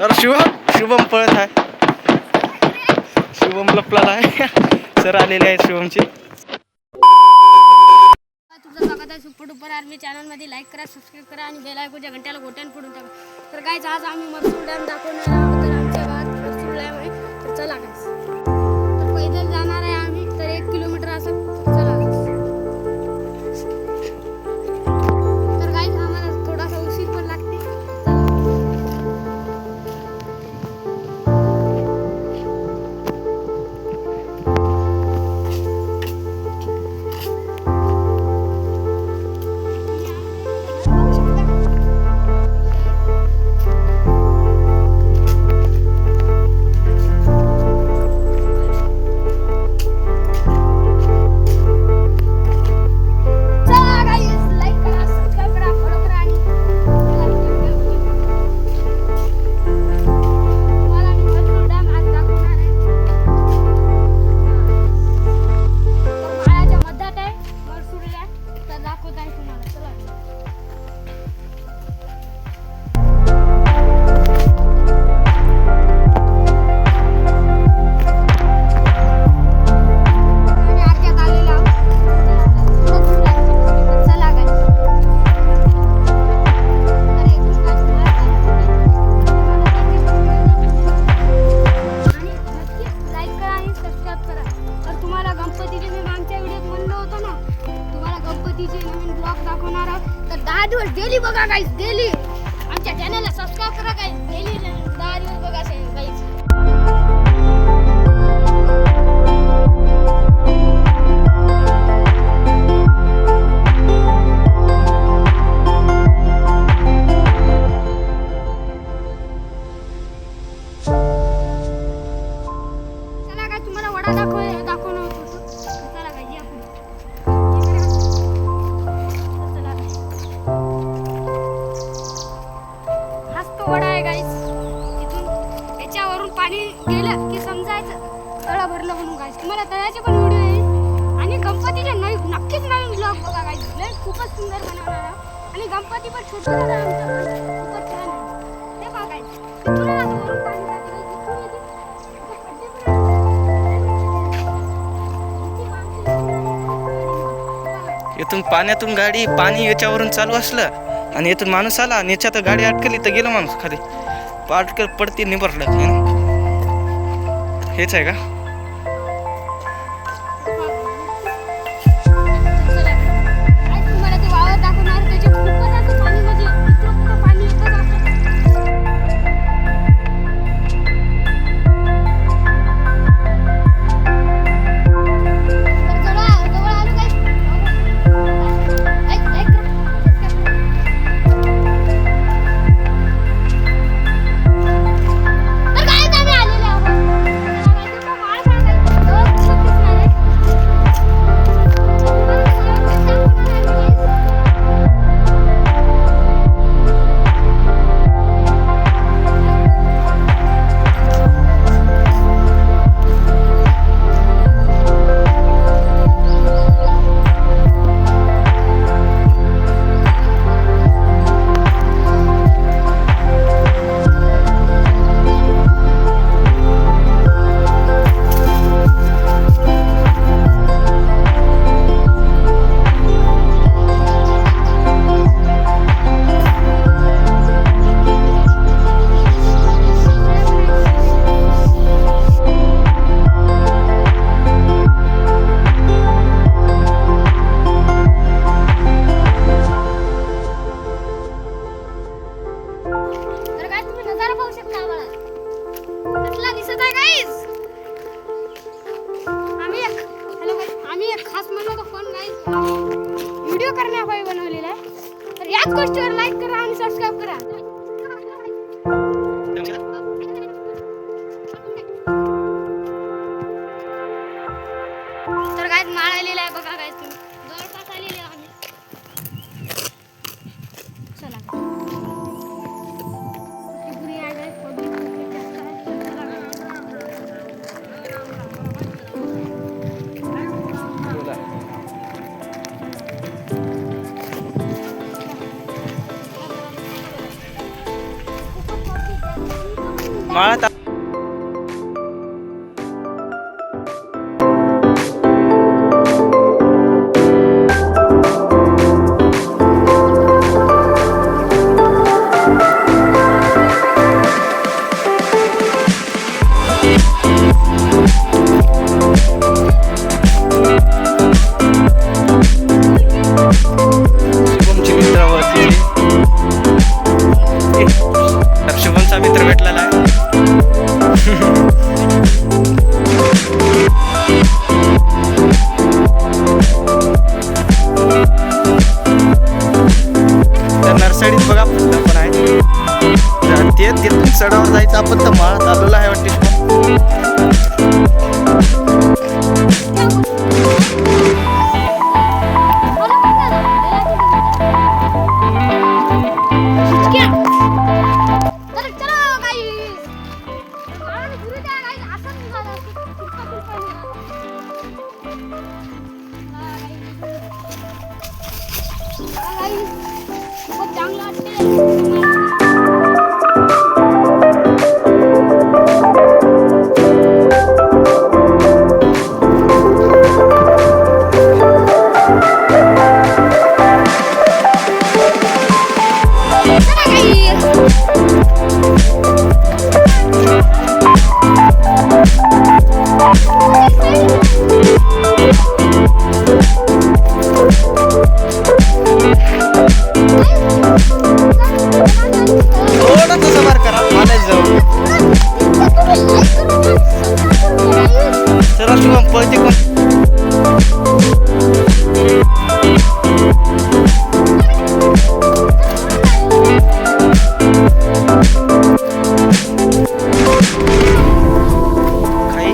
अरे शुभम पळत आहे. शुभम लपला आहे. सर आलेले आहेत शुभमचे. तुमचं स्वागत आहे सुपर डुपर आर्मी चॅनलमध्ये. लाईक करा, सबस्क्राईब करा आणि बेल आयकॉनच्या घंट्याला गोट्यान फोडून टाका. तर गाईज आज आम्ही मरसूड डॅम दाखवणार आहोत. तर आमच्या गावात मरसूड डॅम आहे. तर चला गाईज, तर पैदल जाणार आहे आम्ही. तर 1 किलोमीटर असं. चला गाईज. तर गाईज आम्हाला थोडासा उशीर पण लागते. डेली बघा गाइस, डेली आमच्या चॅनलला सबस्क्राइब करा गाइस. डेली 10 दिवस बघा गाइस. चला गाइस, तुम्हाला वडा दाखवणार होतो. चला गाइस, या पुढे. वडा आहे गाईस. इथून याच्यावरून पाणी गेलं की समजायचं तळं भरलं म्हणून गाईस. तुम्हाला तळ्याचे पण व्हिडिओ येईल आणि गणपतीचे नक्कीच नवीन ब्लॉग बघा गाईस. खूपच सुंदर बनवणार आहे आणि गणपती पण छोटे खूपच छान आहे. ते बघा गाईस, तिथून वरून पाणी जाते गाईस. इथून पाण्यातून गाडी पाणी याच्यावरून चालू असलं आणि इथून माणूस आला आणि याच्यात गाडी अटकली तर गेलो माणूस खाली. पाटकर पडती निबरलं. हेच आहे का? व्हिडिओ करण्यासाठी बनवलेला आहे. तर याच गोष्टीवर लाईक करा आणि सबस्क्राईब करा. तर गाईस माळ आलेला आहे बघा गाईस. तुम्ही जवळपास आलेले आम्ही. चला माळात शुभमची मित्र वरती शुभमचा मित्र भेटलेला आहे. तर नर्सरीत बघा फुलं पण आहे. तर ते तिथून चढावर जायचं आपण तर माळात आलेलं आहे वाटते शुभम. चांगला वाटते. थोडं तसं बार करा मला जाऊ. चला शुभम पळते कोण. खाई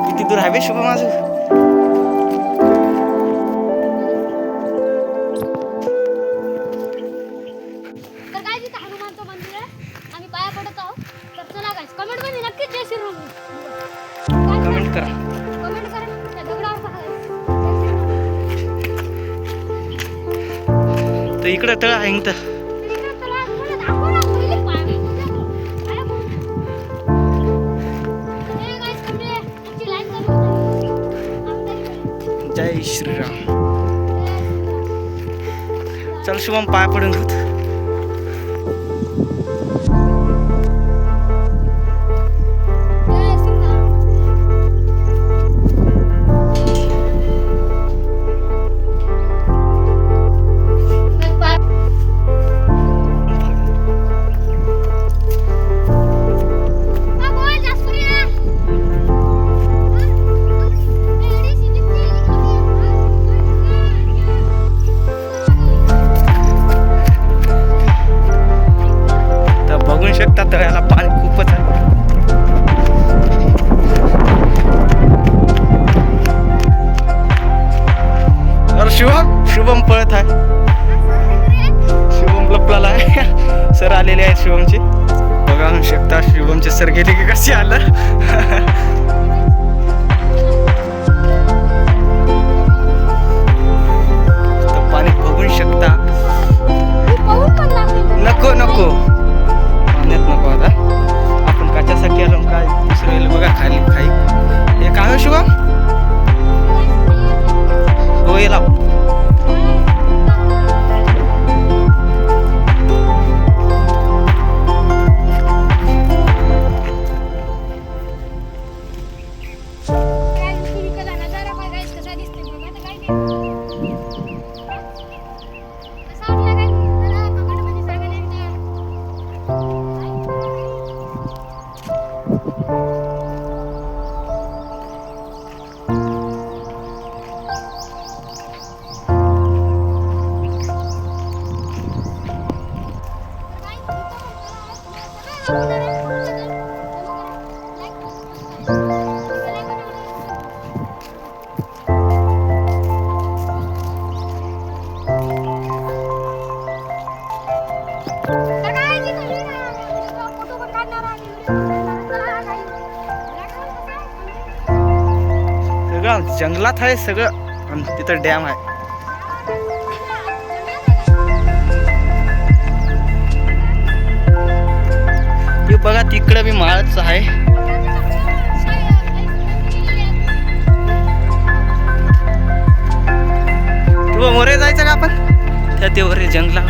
किती दूर आहे बे शुभम माझं. तर काय तिथं हनुमानचं मंदिर आहे. आम्ही पाया पडत आहोत. तर चला गाईस कमेंट मध्ये नक्कीच जय श्रीराम कमेंट करा. कमेंट करा. त्या दगडावर पहा guys. तर इकडे तळ आहे इथं. तर इकडे चला, तुम्हाला दाखव ना, पहिले पाया पडू. पाया पडू. तर हे guys, तुम्ही आमची like करून द्या. आमच्या इकडे. जय श्रीराम. जय श्रीराम. चल शुभम पाय पडून घेऊ. जय श्रीराम. बस पाय. हा, बोल, जास्वरिया. एडी सिलिपी. तर बघू शकता तळ्याला पाणी खूपच आहे. तर शुभम पळत आहे. शुभम लपलेला आहे. सर आलेले आहेत शुभमचे. बघा शकता शुभमचे सर गेले की कसे आलं. तर पाणी बघू शकता. पाऊस पण लागले. नको नको पाण्यात नको आता. आपण काच्यासाठी आलो काय दुसरं बघा खाली खाई. हे काय हो शुभम. हो येला. जंगलात आहे सगळं. आणि तिथं डॅम आहे. हे बघा तिकडं बी माळच आहे. तू मोरे जायचं का आपण त्या ते वरे जंगला.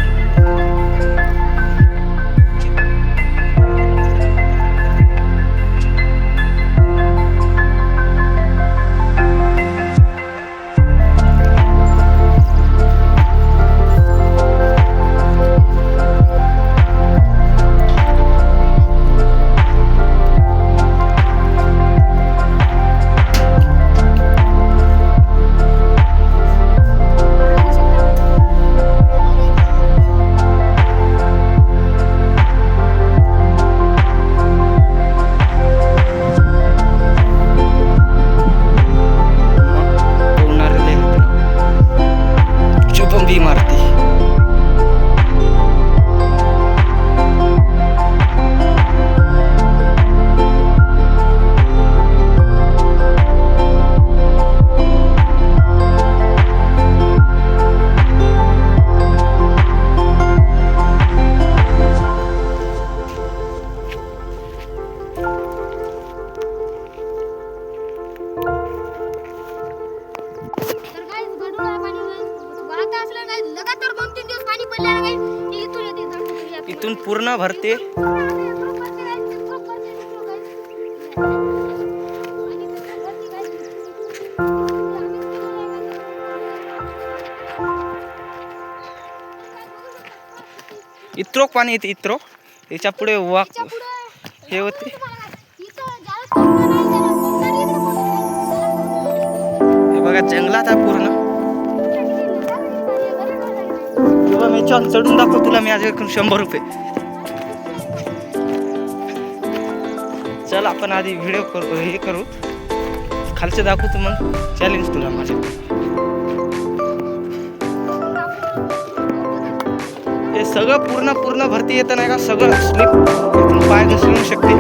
इथून पूर्ण भरते. इत्रोक पाणी येते. इत्रोक याच्या पुढे वाक हे होते. हे बघा जंगलात आहे पूर्ण. मी चढून दाखव तुला मी माझ्याकडून 100 रुपये. चल आपण आधी व्हिडिओ करू. हे करू खालचं दाखवतो मग चॅलेंज तुला माझ्या. हे सगळं पूर्ण भरती येतं नाही का. सगळं स्लिप पाय घसरू शकते.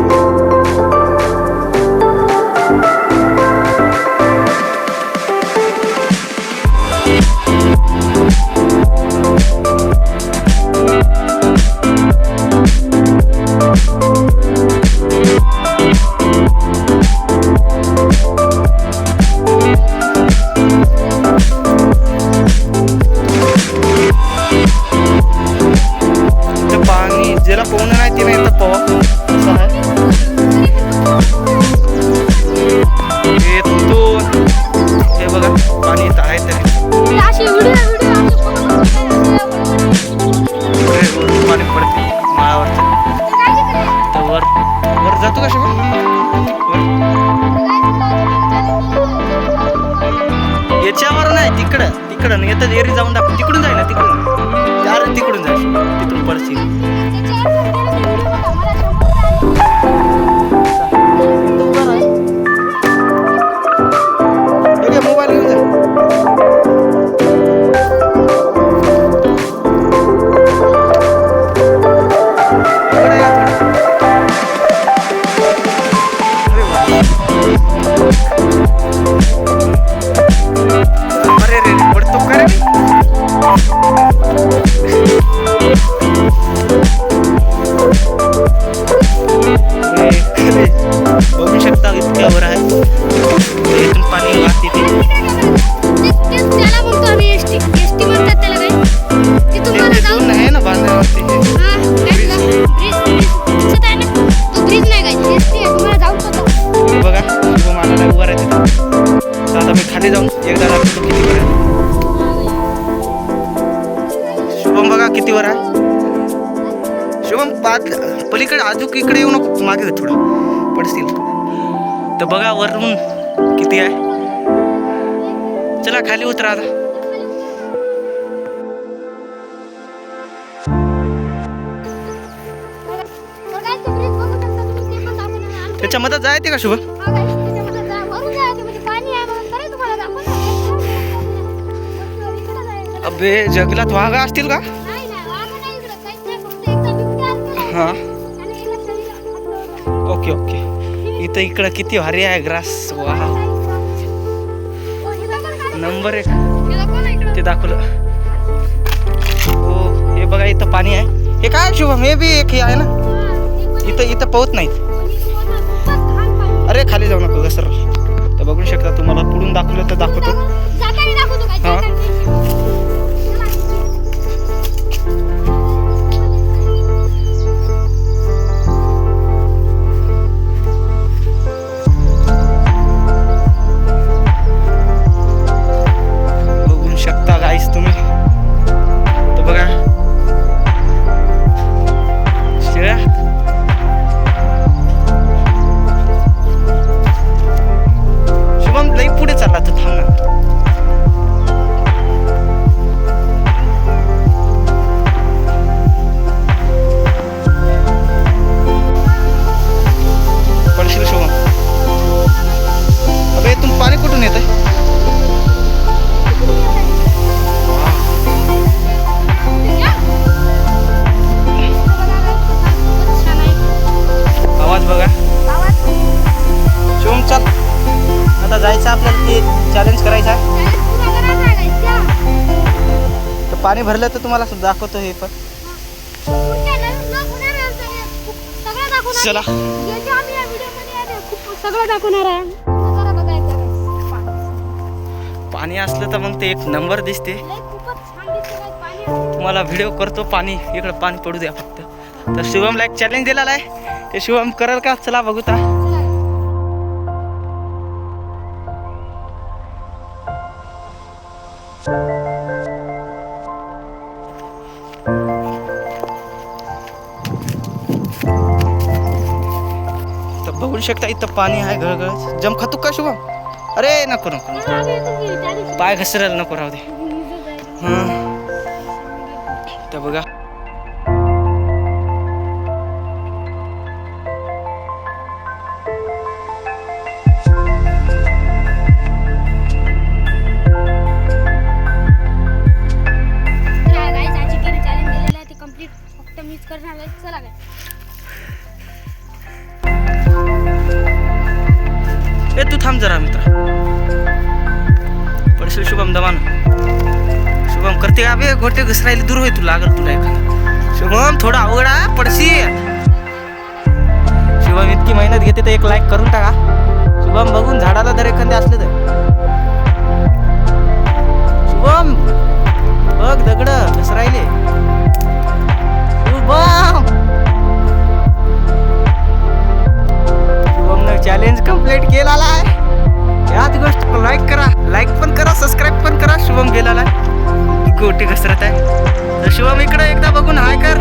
ज्याला पोहणं नाही ते नाही तर पोहा असं आहे. येतो हे बघा पाणी येत आहे पाणी पडते माळावरचं. तर वर जातो का शिवा. याच्यावर नाही तिकडं येतं एरी जाऊन दाखव. तिकडून जाय ना तिकडून जाय तिकडून पडशील. मोबाईल घेऊन जा. अरे रे पडतो का रे. बघू शकता इतक्यावर आहे. इथून पाणी वाहते ते. त्याला म्हणतो आम्ही एसटी म्हणतात त्याला. काय तुम्हाला जाऊन आहे ना बांधण्यावरती ब्रिज नाही काय एसटी आहे. तुम्हाला जाऊ शकतो. हे बघा शुभम आला उभा राहते. तर आता मी खाली जाऊन एकदा दाखवतो किती वर आहे. शुभम बघा किती वर आहे. शुभम पलीकडे अजून इकडे येऊ नको. मागे थोडं पडशील. तर बघा वरून किती आहे. चला खाली उतरा आता. त्याच्यामध्ये जायते का शुभम. अबे जंगलात वाघा असतील का. हा ओके इथं इकडं किती भारी आहे ग्रास. वा नंबर 1 हे दाखव ना इकडं. ते दाखवलं. हो हे बघा इथं पाणी आहे. हे काय शुभम हे बी एक हे आहे ना इथं पोहत नाहीत. अरे खाली जाऊ नको घसर. तर बघू शकता तुम्हाला पुढून दाखवलं तर दाखवतो. जाताना दाखवतो काय हा. बघू शकता गाईस तुम्ही. तर बघा शेळ्या. शुभम लई पुढे चालला तर थांब ना. पडशील शुभम. अबे इथून पाणी कुठून येत आहे. आवाज बघा. शुभम चल आता जायचं आपल्याला ते चॅलेंज करायचं आहे. तर पाणी भरलं तर तुम्हाला दाखवतो हे पण. चला सगळं दाखवणार आहे. जरा बघा एकदा guys. पाणी असलं तर मग ते एक नंबर दिसते. लय खूपच छान दिसते guys पाणी. तुम्हाला व्हिडिओ करतो पाणी इकडं पाणी पडू द्या फक्त. तर शुभमला एक चॅलेंज दिलेला आहे ते शुभम करेल का. चला बघू ता. चला. तर बघू शकता इथं पाणी आहे गळगळ. जम खातू का शुभम. अरे नको नको नको. हा, येतो की, त्या दिवशी पाय घसरेल नको राहू दे. भिजत जाईल. हां तर बघा तर हा guys, आजी केली challenge दिलेलं आहे ते complete फक्त मीच करणार आहे. चला guys. ए तू थांब जरा मित्र. पडशील शुभम दमान. शुभम करते का बे गोटे घसरायला दूर होय. तू लागल तुला एखादा. शुभम थोडा अवघड आहे पडशील. शुभम इतकी मेहनत घेते तर एक लाईक करून टाका. शुभम बघून झाडाला जर एखादे असले तर. शुभम बघ दगड घसरायले. शुभम शुभमने चॅलेंज कंप्लीट केलेला आहे. याच गोष्ट लाईक करा. लाईक पण करा सबस्क्राईब पण करा. शुभम गेलेला आहे गोटी घसरत आहे. तर शुभम इकडे एकदा बघून हाय कर.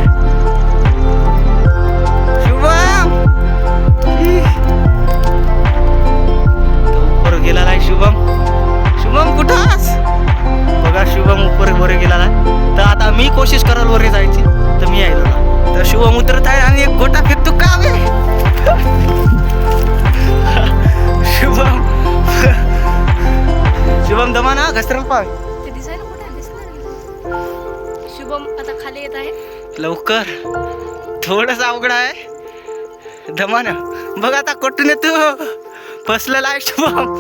शुभम ऊपर गेलेला आहे शुभम. शुभम कुठास. बघा शुभम ऊपर गेलेला आहे. तर आता मी कोशिश कराल वर जायची. तर मी आलो ना. तर शुभम उतरत आहे आणि एक गोटा फेकतो का बे. शुभम शुभम दमाना घसरल पाय. ते दिसायला कुठे दिसणार. शुभम आता खाली येत आहे. लवकर थोडंच अवघड आहे. दमान बघ आता कुठून येतो. फसलेला आहे शुभम.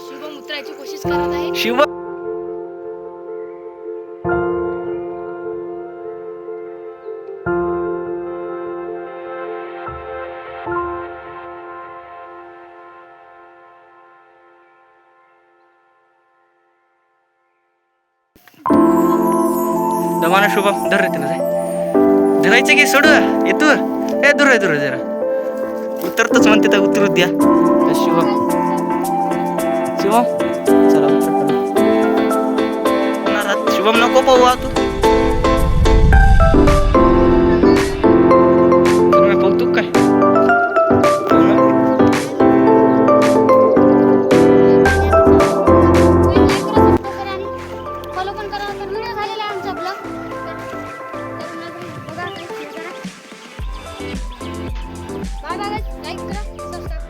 शुभम उतरायची कोशिश करत आहे. शुभम दमाना शुभम धर रे त्याला जाय. धरायचं की सोडू येतो. ए दूर आहे दूर आहे जरा. उतरतच म्हणते तर उतरू द्या. तर शुभम शुभम चला शुभम नको पाहू तू. तुम्ही पाहतो काय. फॉलो पण करा. तर व्हिडिओ झालेला आहे आमचा ब्लॉग. Bye bye. लाईक करा सबस्क्राईब.